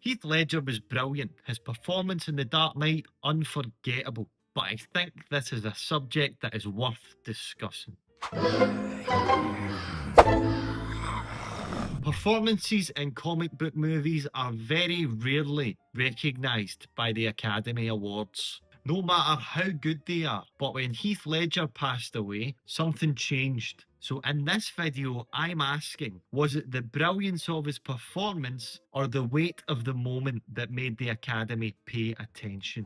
Heath Ledger was brilliant. His performance in The Dark Knight, unforgettable. But I think this is a subject that is worth discussing. Performances in comic book movies are very rarely recognised by the Academy Awards, no matter how good they are. But when Heath Ledger passed away, something changed. So in this video, I'm asking, was it the brilliance of his performance or the weight of the moment that made the Academy pay attention?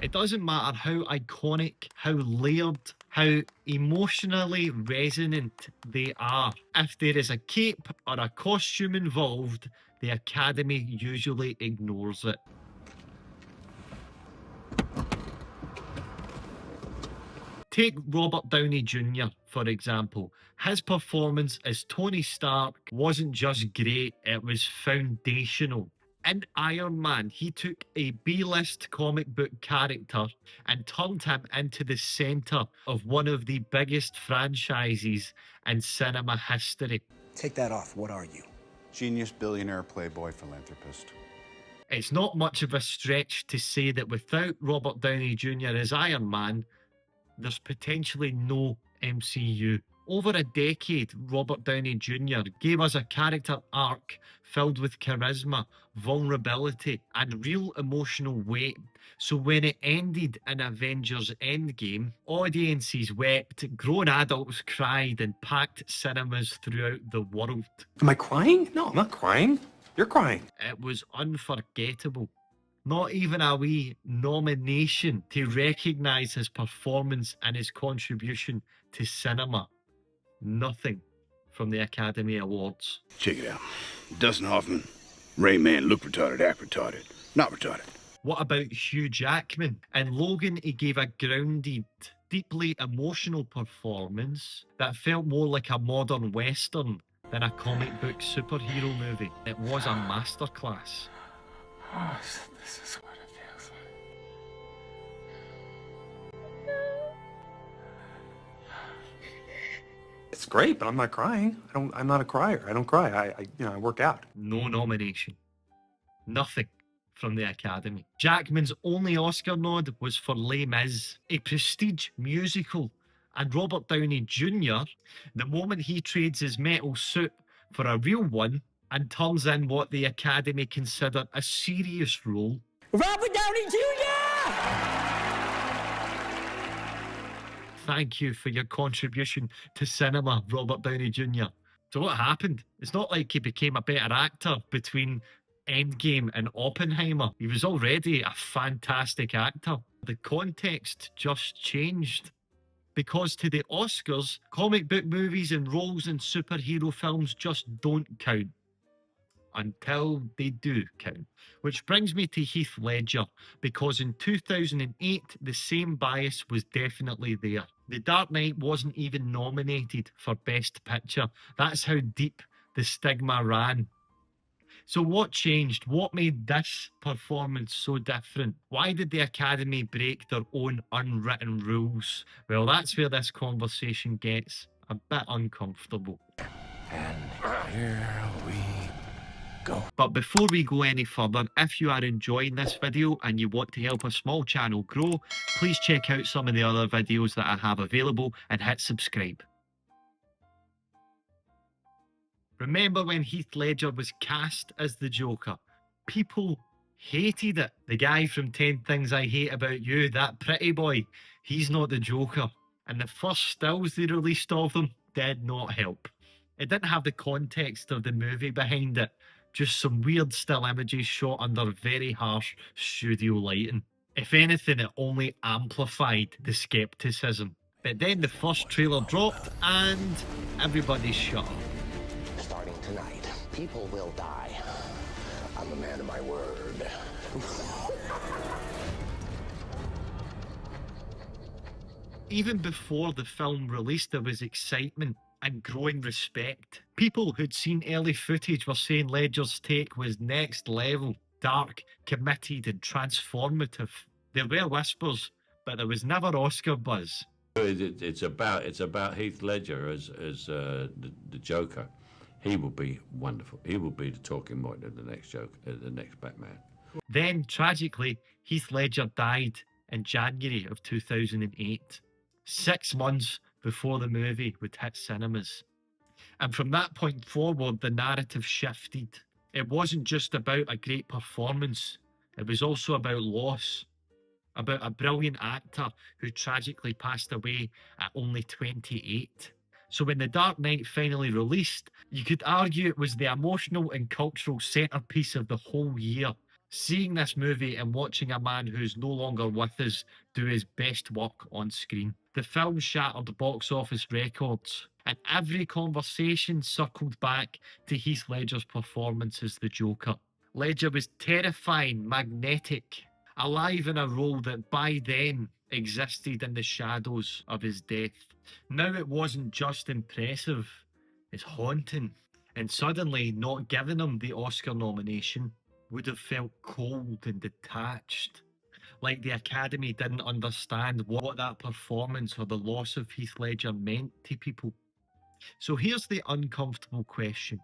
It doesn't matter how iconic, how layered, how emotionally resonant they are. If there is a cape or a costume involved, the Academy usually ignores it. Take Robert Downey Jr, for example. His performance as Tony Stark wasn't just great, it was foundational. In Iron Man, he took a B-list comic book character and turned him into the centre of one of the biggest franchises in cinema history. Take that off. What are you? Genius, billionaire, playboy, philanthropist. It's not much of a stretch to say that without Robert Downey Jr. as Iron Man, there's potentially no MCU. Over a decade, Robert Downey Jr. gave us a character arc filled with charisma, vulnerability, and real emotional weight. So when it ended in Avengers Endgame, audiences wept, grown adults cried, and packed cinemas throughout the world. Am I crying? No, I'm not crying. You're crying. It was unforgettable. Not even a wee nomination to recognise his performance and his contribution to cinema. Nothing from the Academy Awards. Check it out. Dustin Hoffman, Rain Man, look retarded, act retarded, not retarded. What about Hugh Jackman? In Logan, he gave a grounded, deeply emotional performance that felt more like a modern western than a comic book superhero movie. It was a masterclass. Oh, this is what it feels like. It's great, but I'm not crying. I'm not a crier. I don't cry. I work out. No nomination. Nothing from the Academy. Jackman's only Oscar nod was for Les Mis, a prestige musical. And Robert Downey Jr., the moment he trades his metal suit for a real one and turns in what the Academy consider a serious role. Robert Downey Jr! Thank you for your contribution to cinema, Robert Downey Jr. So what happened? It's not like he became a better actor between Endgame and Oppenheimer. He was already a fantastic actor. The context just changed. Because to the Oscars, comic book movies and roles in superhero films just don't count. Until they do count. Which brings me to Heath Ledger, because in 2008, the same bias was definitely there. The Dark Knight wasn't even nominated for Best Picture. That's how deep the stigma ran. So what changed? What made this performance so different? Why did the Academy break their own unwritten rules? Well, that's where this conversation gets a bit uncomfortable. And here we go. But before we go any further, if you are enjoying this video and you want to help a small channel grow, please check out some of the other videos that I have available and hit subscribe. Remember when Heath Ledger was cast as the Joker? People hated it. The guy from 10 Things I Hate About You, that pretty boy, he's not the Joker. And the first stills they released of them did not help. It didn't have the context of the movie behind it. Just some weird still images shot under very harsh studio lighting. If anything, it only amplified the skepticism. But then the first trailer dropped and everybody shut up. Starting tonight, people will die. I'm a man of my word. Even before the film released, there was excitement and growing respect. People who'd seen early footage were saying Ledger's take was next level, dark, committed and transformative. There were whispers, but there was never Oscar buzz. It's about Heath Ledger as the Joker. He will be wonderful. He will be the talking point of the next joke, the next Batman. Then, tragically, Heath Ledger died in January of 2008, 6 months before the movie would hit cinemas. And from that point forward, the narrative shifted. It wasn't just about a great performance, it was also about loss, about a brilliant actor who tragically passed away at only 28. So when The Dark Knight finally released, you could argue it was the emotional and cultural centerpiece of the whole year. Seeing this movie and watching a man who's no longer with us do his best work on screen. The film shattered box office records, and every conversation circled back to Heath Ledger's performance as the Joker. Ledger was terrifying, magnetic, alive in a role that by then existed in the shadows of his death. Now it wasn't just impressive, it's haunting. And suddenly not giving him the Oscar nomination would have felt cold and detached. Like the Academy didn't understand what that performance or the loss of Heath Ledger meant to people. So here's the uncomfortable question.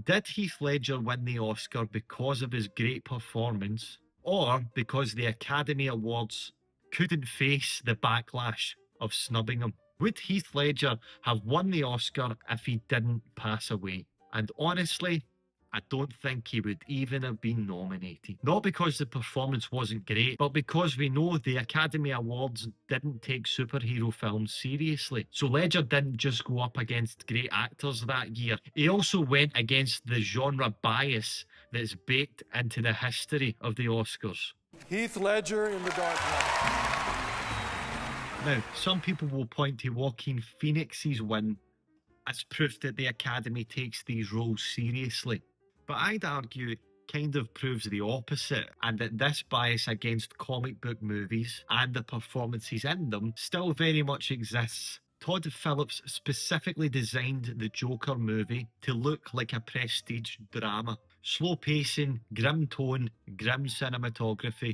Did Heath Ledger win the Oscar because of his great performance, or because the Academy Awards couldn't face the backlash of snubbing him? Would Heath Ledger have won the Oscar if he didn't pass away? And honestly, I don't think he would even have been nominated. Not because the performance wasn't great, but because we know the Academy Awards didn't take superhero films seriously. So Ledger didn't just go up against great actors that year. He also went against the genre bias that's baked into the history of the Oscars. Heath Ledger in The Dark Knight. Now, some people will point to Joaquin Phoenix's win as proof that the Academy takes these roles seriously. But I'd argue it kind of proves the opposite, and that this bias against comic book movies and the performances in them still very much exists. Todd Phillips specifically designed the Joker movie to look like a prestige drama. Slow pacing, grim tone, grim cinematography.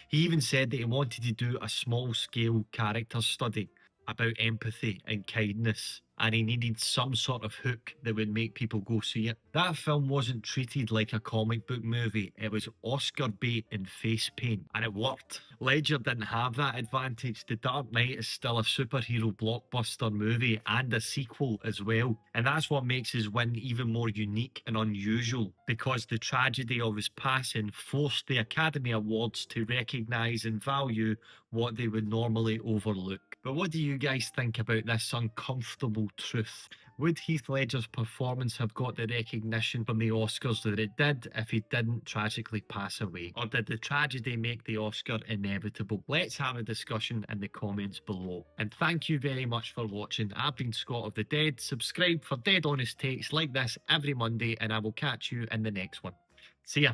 He even said that he wanted to do a small-scale character study about empathy and kindness, and he needed some sort of hook that would make people go see it. That film wasn't treated like a comic book movie. It was Oscar bait and face paint, and it worked. Ledger didn't have that advantage. The Dark Knight is still a superhero blockbuster movie and a sequel as well, and that's what makes his win even more unique and unusual, because the tragedy of his passing forced the Academy Awards to recognise and value what they would normally overlook. But what do you guys think about this uncomfortable truth? Would Heath Ledger's performance have got the recognition from the Oscars that it did if he didn't tragically pass away? Or did the tragedy make the Oscar inevitable? Let's have a discussion in the comments below. And thank you very much for watching. I've been Scott of the Dead. Subscribe for dead honest takes like this every Monday, and I will catch you in the next one. See ya.